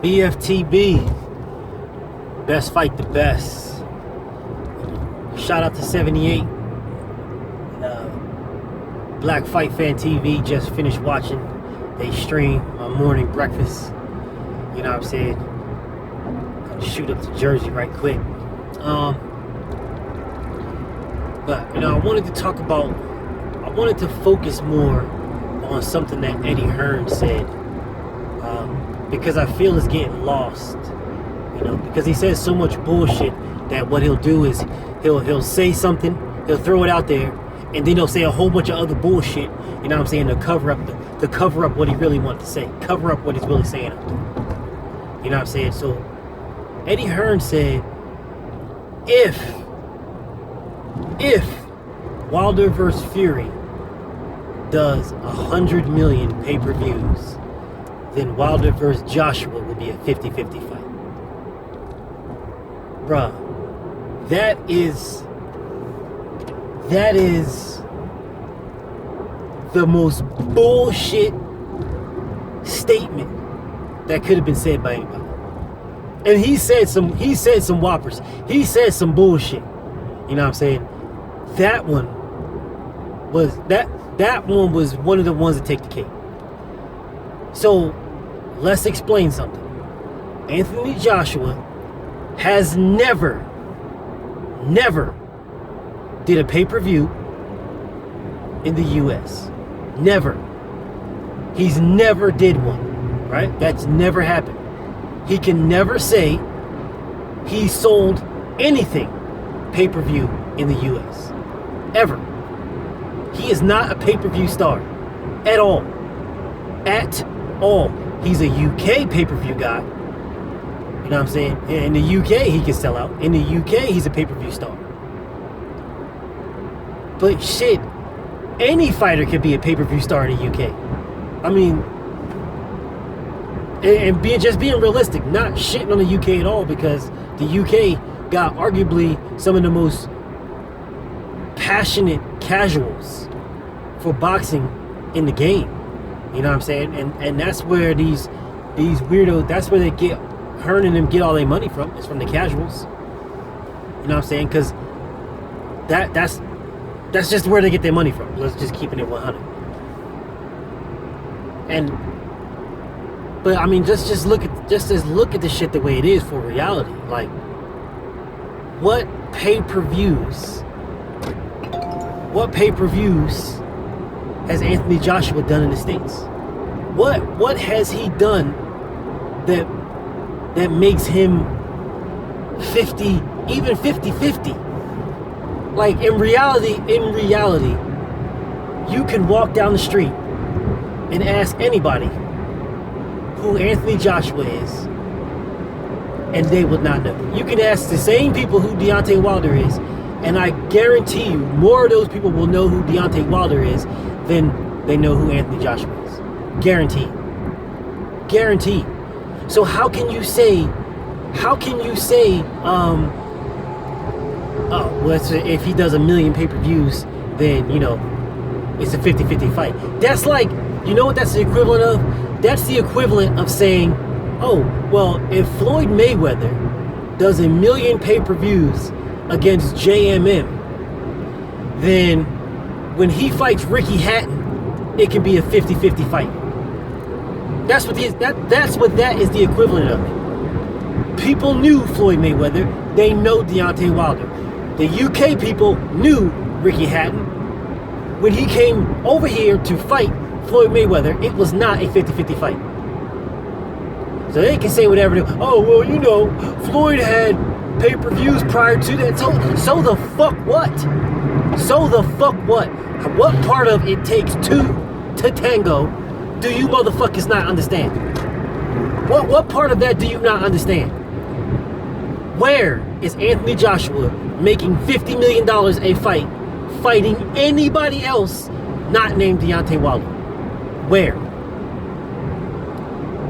BFTB, best fight the best. Shout out to 78. Black Fight Fan TV just finished watching a stream, my morning breakfast. You know what I'm saying? Gotta shoot up to Jersey right quick. But I wanted to focus more on something that Eddie Hearn said, because I feel it's getting lost. Because he says so much bullshit that what he'll do is he'll say something, he'll throw it out there, and then he'll say a whole bunch of other bullshit. You know what I'm saying? To cover up what he really wanted to say, cover up what he's really saying out there. You know what I'm saying? So Eddie Hearn said, if Wilder vs. Fury does 100 million pay-per-views, then Wilder vs. Joshua will be a 50-50 fight. Bruh, that is the most bullshit statement that could have been said by anybody. And he said some whoppers. He said some bullshit. You know what I'm saying? That one was one of the ones that take the cake. So let's explain something. Anthony Joshua has never did a pay-per-view in the US. Never. He's never did one, right? That's never happened. He can never say he sold anything pay-per-view in the US. Ever. He is not a pay-per-view star. At all. At all. He's a UK pay-per-view guy. You know what I'm saying? In the UK, he can sell out. In the UK, he's a pay-per-view star. But shit, any fighter could be a pay-per-view star in the UK. I mean, and being realistic, not shitting on the UK at all, because the UK got arguably some of the most passionate casuals for boxing in the game. You know what I'm saying? And that's where these weirdos, that's where they get, Hearn and them get all their money from. It's from the casuals. You know what I'm saying? Because that's just where they get their money from. Let's just keep it at 100. But I mean, just look at the shit the way it is for reality. Like, what pay-per-views has Anthony Joshua done in the States? What has he done that makes him 50, even 50-50? Like, in reality, you can walk down the street and ask anybody who Anthony Joshua is, and they would not know. You can ask the same people who Deontay Wilder is, and I guarantee you, more of those people will know who Deontay Wilder is than they know who Anthony Joshua is. Guaranteed. Guaranteed. So how can you say, if he does 1 million pay-per-views, then, it's a 50-50 fight. That's like, you know what that's the equivalent of? That's the equivalent of saying, oh, well, if Floyd Mayweather does 1 million pay-per-views against JMM, then when he fights Ricky Hatton, it can be a 50-50 fight. That's what that is the equivalent of. People knew Floyd Mayweather. They know Deontay Wilder. The UK people knew Ricky Hatton. When he came over here to fight Floyd Mayweather, it was not a 50-50 fight. So they can say whatever they, oh, well, Floyd had pay-per-views prior to that. So the fuck what? So the fuck what? What part of it takes two to tango do you motherfuckers not understand? What part of that do you not understand? Where is Anthony Joshua making $50 million a fight, fighting anybody else not named Deontay Wilder? Where?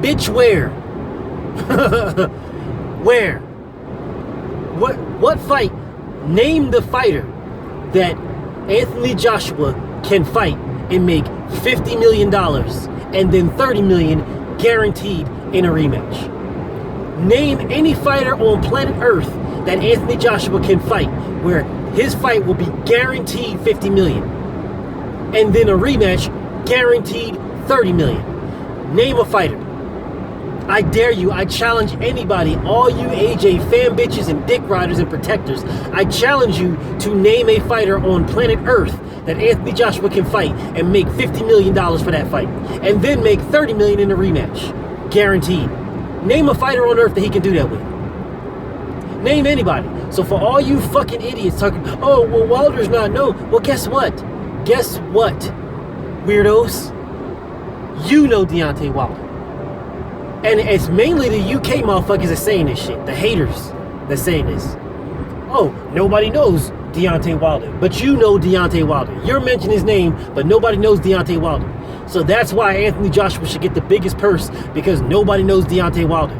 Bitch, where? Where? What fight? Name the fighter that Anthony Joshua can fight and make $50 million and then $30 million guaranteed in a rematch. Name any fighter on planet Earth that Anthony Joshua can fight, where his fight will be guaranteed 50 million. And then a rematch, guaranteed 30 million. Name a fighter. I dare you, I challenge anybody, all you AJ fan bitches and dick riders and protectors, I challenge you to name a fighter on planet Earth that Anthony Joshua can fight and make $50 million for that fight. And then make $30 million in a rematch. Guaranteed. Name a fighter on Earth that he can do that with. Name anybody. So for all you fucking idiots talking, oh, well, Wilder's not known. Well, guess what? Guess what, weirdos? You know Deontay Wilder. And it's mainly the UK motherfuckers that saying this shit. The haters that saying this. Oh, nobody knows Deontay Wilder. But you know Deontay Wilder. You're mentioning his name, but nobody knows Deontay Wilder. So that's why Anthony Joshua should get the biggest purse, because nobody knows Deontay Wilder.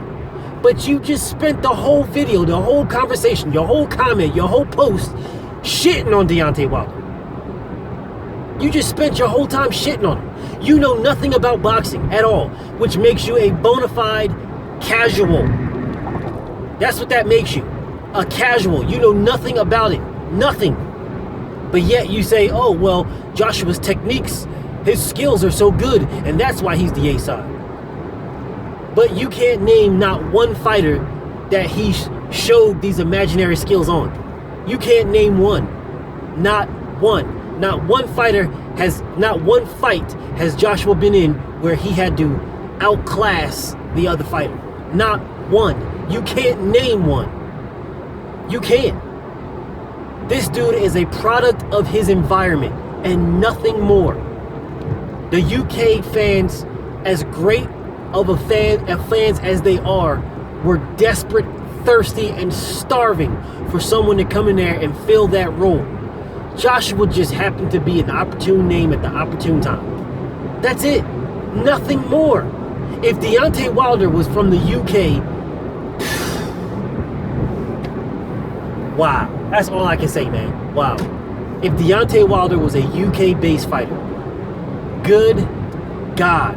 But you just spent the whole video, the whole conversation, your whole comment, your whole post shitting on Deontay Wilder. You just spent your whole time shitting on him. You know nothing about boxing at all, which makes you a bona fide casual. That's what that makes you. A casual. You know nothing about it. Nothing. But yet you say, oh, well, Joshua's techniques, his skills are so good, and that's why he's the A-side. But you can't name not one fighter that he showed these imaginary skills on. You can't name one. Not one. Not one fighter has, not one fight has Joshua been in where he had to outclass the other fighter. Not one. You can't name one. You can't. This dude is a product of his environment and nothing more. The UK fans, as great of fans as they are, were desperate, thirsty, and starving for someone to come in there and fill that role. Joshua just happened to be an opportune name at the opportune time. That's it. Nothing more. If Deontay Wilder was from the UK, wow. That's all I can say, man. Wow. If Deontay Wilder was a UK-based fighter, good God.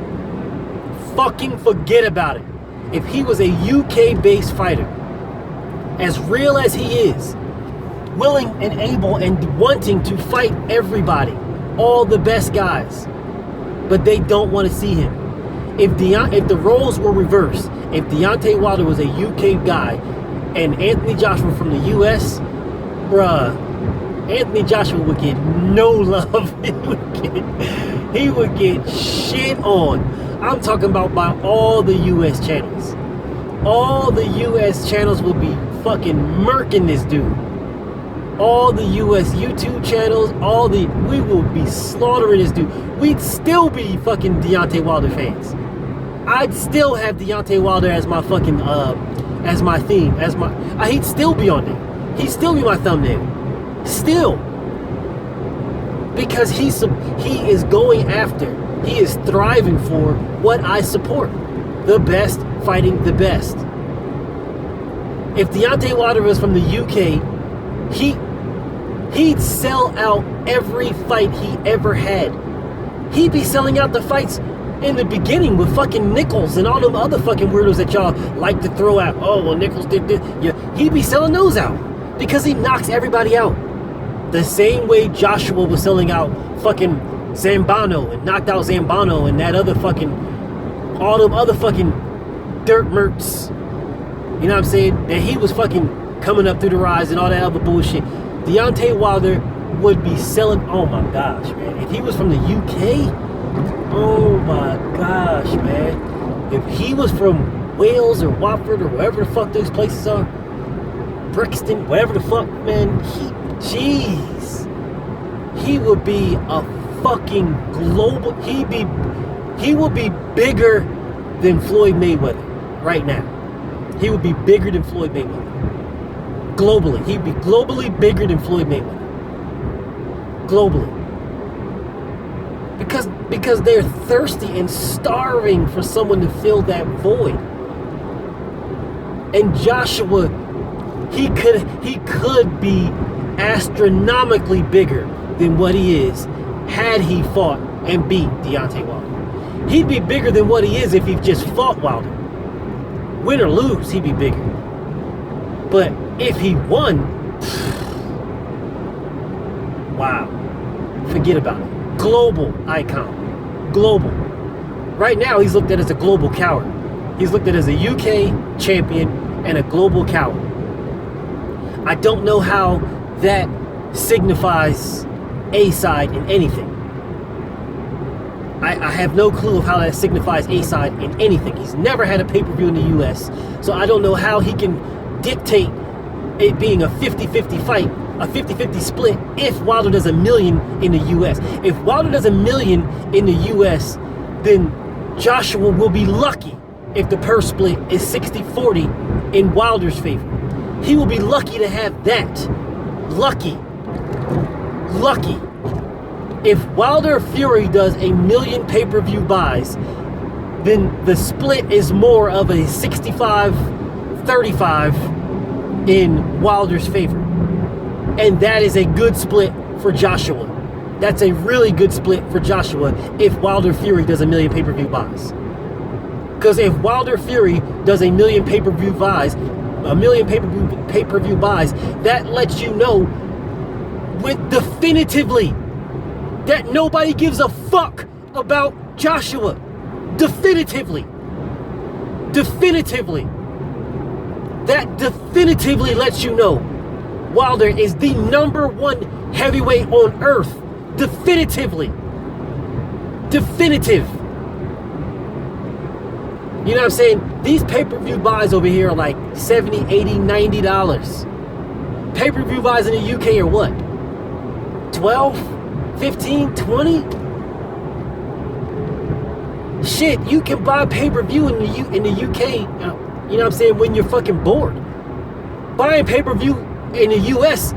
Fucking forget about it. If he was a UK-based fighter, as real as he is, willing and able and wanting to fight everybody, all the best guys, but they don't want to see him. If the roles were reversed, if Deontay Wilder was a UK guy and Anthony Joshua from the US, bruh, Anthony Joshua would get no love. he would get shit on. I'm talking about by all the US channels. All the US channels will be fucking murking this dude. All the US YouTube channels, we will be slaughtering this dude. We'd still be fucking Deontay Wilder fans. I'd still have Deontay Wilder as my fucking, as my theme, he'd still be on there. He'd still be my thumbnail. Still. Because he is going after, he is thriving for what I support. The best fighting the best. If Deontay Wilder was from the UK, he'd sell out every fight he ever had. He'd be selling out the fights in the beginning with fucking Nichols and all them other fucking weirdos that y'all like to throw out. Oh, well, Nichols did this. Yeah, he'd be selling those out because he knocks everybody out. The same way Joshua was selling out fucking Zambano and knocked out Zambano and that other fucking, all them other fucking dirt mercs. You know what I'm saying? That he was fucking coming up through the rise and all that other bullshit. Deontay Wilder would be selling, oh my gosh, man. If he was from the UK, oh my gosh, man. If he was from Wales or Watford or wherever the fuck those places are, Brixton, wherever the fuck, man, he would be a fucking global, he would be bigger than Floyd Mayweather right now. He would be bigger than Floyd Mayweather. Globally. He'd be globally bigger than Floyd Mayweather. Globally. Because they're thirsty and starving for someone to fill that void. And Joshua, he could be astronomically bigger than what he is had he fought and beat Deontay Wilder. He'd be bigger than what he is if he just fought Wilder. Win or lose, he'd be bigger. But if he won, wow, forget about it. Global icon. Global. Right now, he's looked at as a global coward. He's looked at as a UK champion and a global coward. I don't know how that signifies A-side in anything. I have no clue of how that signifies A-side in anything. He's never had a pay-per-view in the US, so I don't know how he can dictate it being a 50-50 fight, a 50-50 split, if Wilder does $1 million in the US. If Wilder does $1 million in the US, then Joshua will be lucky if the purse split is 60-40 in Wilder's favor. He will be lucky to have that. Lucky. If Wilder Fury does $1 million pay-per-view buys, then the split is more of a 65-35 in Wilder's favor. And that is a good split for Joshua. That's a really good split for Joshua if Wilder Fury does $1 million pay-per-view buys. Because if Wilder Fury does $1 million pay-per-view buys, $1 million pay-per-view buys, that lets you know definitively that nobody gives a fuck about Joshua. Definitively. That definitively lets you know Wilder is the #1 heavyweight on earth. Definitive. You know what I'm saying? These pay-per-view buys over here are like $70, $80, $90. Pay-per-view buys in the UK are what? 12, 15, 20? Shit, you can buy pay-per-view in the UK, you know what I'm saying, when you're fucking bored. Buying pay-per-view in the US,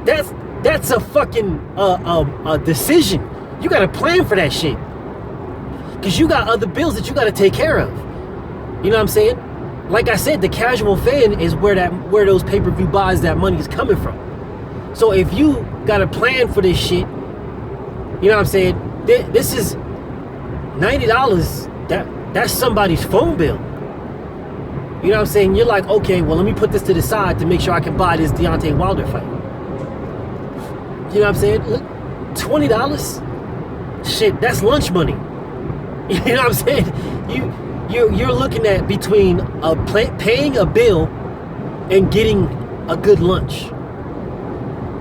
that's a fucking a decision. You gotta plan for that shit. Cause you got other bills that you gotta take care of. You know what I'm saying? Like I said, the casual fan is where those pay-per-view buys, that money is coming from. So if you got a plan for this shit, you know what I'm saying? This is $90. That's somebody's phone bill. You know what I'm saying? You're like, okay, well, let me put this to the side to make sure I can buy this Deontay Wilder fight. You know what I'm saying? $20? Shit, that's lunch money. You know what I'm saying? You're looking at between paying a bill and getting a good lunch.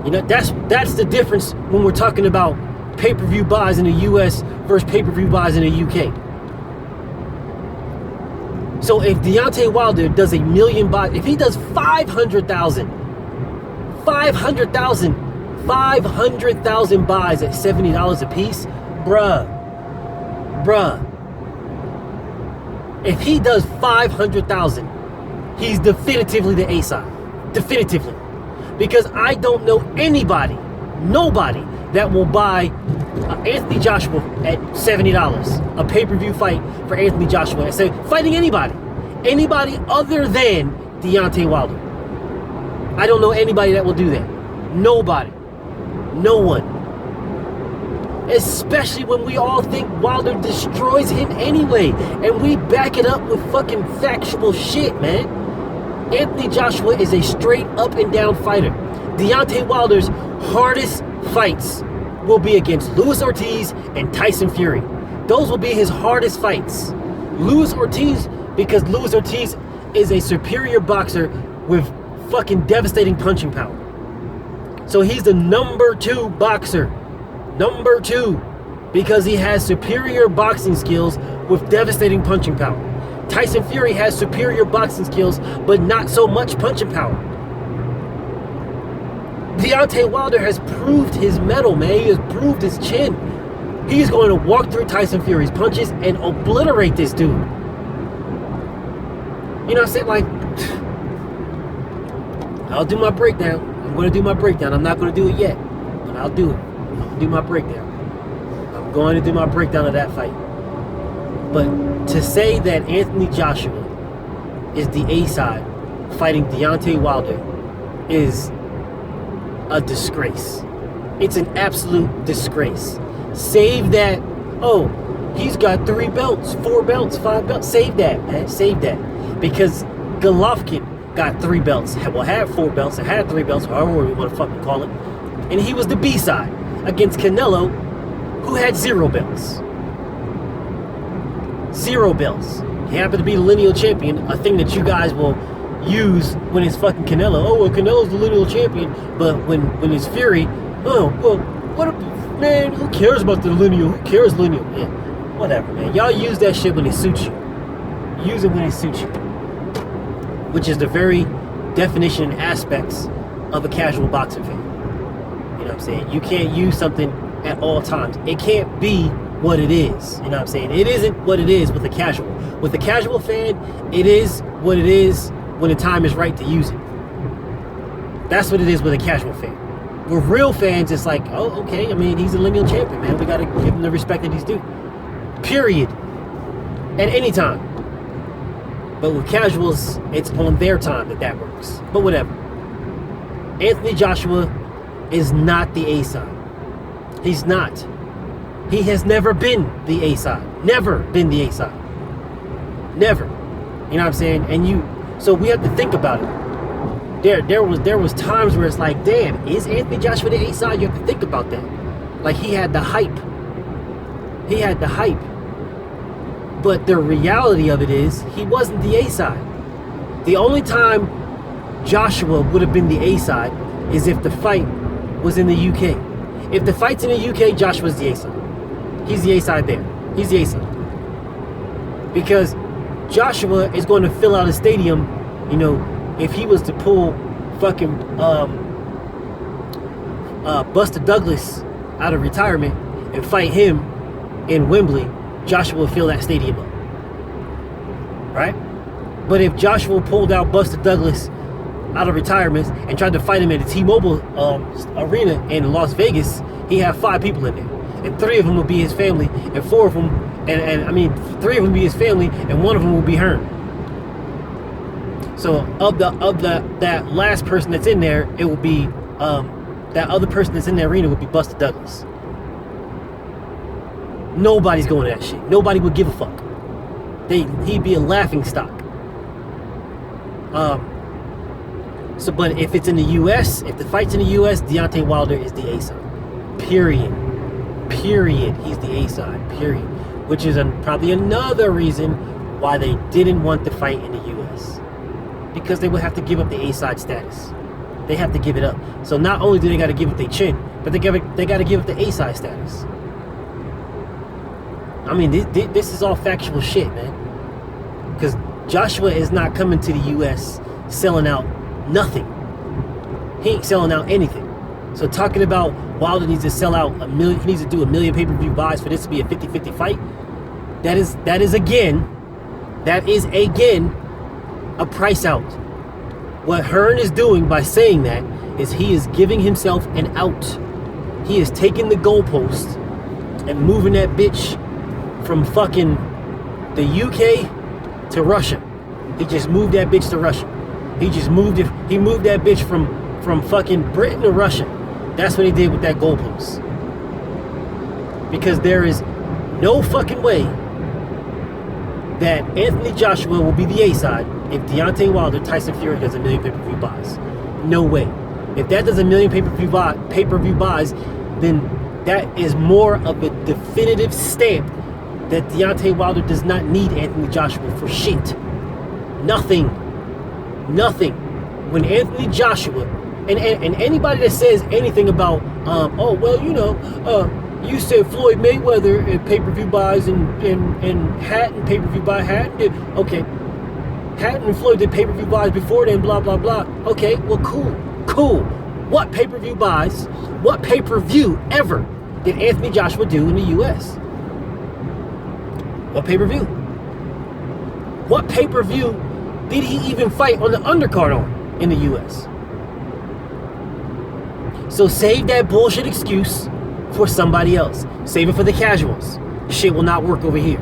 You know, that's the difference when we're talking about pay-per-view buys in the US versus pay-per-view buys in the UK. So if Deontay Wilder does $1 million buys, if he does 500,000 buys at $70 a piece, bruh. If he does 500,000, he's definitively the A-side. Definitively. Because I don't know nobody that will buy Anthony Joshua at $70. A pay-per-view fight for Anthony Joshua. Fighting anybody other than Deontay Wilder. I don't know anybody that will do that. Nobody. No one. Especially when we all think Wilder destroys him anyway. And we back it up with fucking factual shit, man. Anthony Joshua is a straight up and down fighter. Deontay Wilder's hardest fights will be against Luis Ortiz and Tyson Fury. Those will be his hardest fights. Luis Ortiz, because Luis Ortiz is a superior boxer with fucking devastating punching power. So he's the #2 boxer. #2. Because he has superior boxing skills with devastating punching power. Tyson Fury has superior boxing skills, but not so much punching power. Deontay Wilder has proved his mettle, man. He has proved his chin. He's going to walk through Tyson Fury's punches and obliterate this dude. You know what I'm saying? Like, I'll do my breakdown. I'm going to do my breakdown. I'm not going to do it yet, but I'll do it. I'll do my breakdown. I'm going to do my breakdown of that fight. But to say that Anthony Joshua is the A-side fighting Deontay Wilder is a disgrace. It's an absolute disgrace. Save that. Oh, he's got 3 belts, 4 belts, 5 belts. Save that, man. Save that. because Golovkin got 3 belts. Well, had 4 belts. It had 3 belts, however you want to fucking call it. And he was the B-side against Canelo, who had 0 belts. 0 belts. He happened to be the lineal champion, a thing that you guys will use when it's fucking Canelo. Oh, well, Canelo's the lineal champion. But when it's Fury, oh, well, what a, man, who cares about the lineal? Who cares lineal? Yeah, whatever, man. Y'all use that shit when it suits you. Use it when it suits you. Which is the very definition and aspects of a casual boxing fan. You know what I'm saying? You can't use something at all times. It can't be what it is. You know what I'm saying? It isn't what it is with a casual. With a casual fan, it is what it is when the time is right to use it. That's what it is with a casual fan. With real fans, it's like, oh, okay, I mean, he's a lineal champion, man. We gotta give him the respect that he's due. Period. At any time. But with casuals, it's on their time that works. But whatever. Anthony Joshua is not the A-side. He's not. He has never been the A-side. Never been the A-side. Never. You know what I'm saying? So we have to think about it. There was times where it's like, damn, is Anthony Joshua the A-side? You have to think about that. Like, he had the hype. He had the hype. But the reality of it is, he wasn't the A-side. The only time Joshua would have been the A-side is if the fight was in the UK. If the fight's in the UK, Joshua's the A-side. He's the A-side there. He's the A-side. Because Joshua is going to fill out a stadium, you know, if he was to pull fucking Buster Douglas out of retirement and fight him in Wembley, Joshua will fill that stadium up. Right? But if Joshua pulled out Buster Douglas out of retirement and tried to fight him at the T-Mobile arena in Las Vegas, he had 5 people in there. And 3 of them would be his family, and 4 of them, and I mean, 3 of them would be his family, and 1 of them would be Hearn. So of that last person that's in there, it would be that other person that's in the arena would be Buster Douglas. Nobody's going to that shit. Nobody would give a fuck. He'd be a laughing stock. But if it's in the U.S., if the fight's in the U.S., Deontay Wilder is the A-side. Period. He's the A-side. Period. Which is probably another reason why they didn't want the fight in the U.S. Because they would have to give up the A-side status. They have to give it up. So not only do they got to give up their chin, but they got to give up the A-side status. I mean, this is all factual shit, man. Because Joshua is not coming to the U.S. selling out nothing. He ain't selling out anything. So talking about Wilder needs to sell out he needs to do 1 million pay-per-view buys for this to be a 50-50 fight. That is again a price out. What Hearn is doing by saying that is he is giving himself an out. He is taking the goalpost and moving that bitch from fucking the UK to Russia. He just moved that bitch to Russia. He moved that bitch from fucking Britain to Russia. That's what he did with that goalpost. Because there is no fucking way that Anthony Joshua will be the A-side if Deontay Wilder, Tyson Fury does 1 million pay-per-view buys. No way. If that does 1 million pay-per-view buys, then that is more of a definitive stamp that Deontay Wilder does not need Anthony Joshua for shit. Nothing. When Anthony Joshua and anybody that says anything about oh well, you know, you said Floyd Mayweather and pay-per-view buys and Hatton pay-per-view buy Hatton did, okay, Hatton and Floyd did pay-per-view buys before then, blah blah blah. Okay, well, cool. What pay-per-view buys, what pay-per-view ever did Anthony Joshua do in the US? What pay-per-view? What pay-per-view did he even fight on the undercard on in the US? So save that bullshit excuse for somebody else. Save it for the casuals. Shit will not work over here.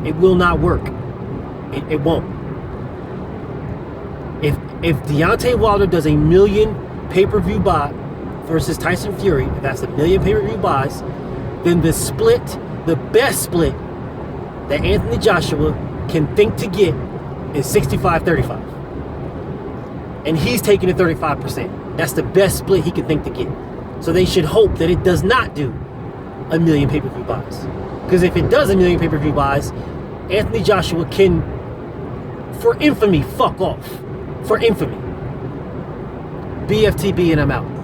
It will not work. It won't. If Deontay Wilder does 1 million pay-per-view buy versus Tyson Fury, if that's 1 million pay-per-view buys, then the split, the best split that Anthony Joshua can think to get is 65-35. And he's taking the 35%. That's the best split he can think to get. So they should hope that it does not do 1 million pay-per-view buys. Because if it does 1 million pay-per-view buys, Anthony Joshua can, for infamy, fuck off. For infamy. BFTB and I'm out.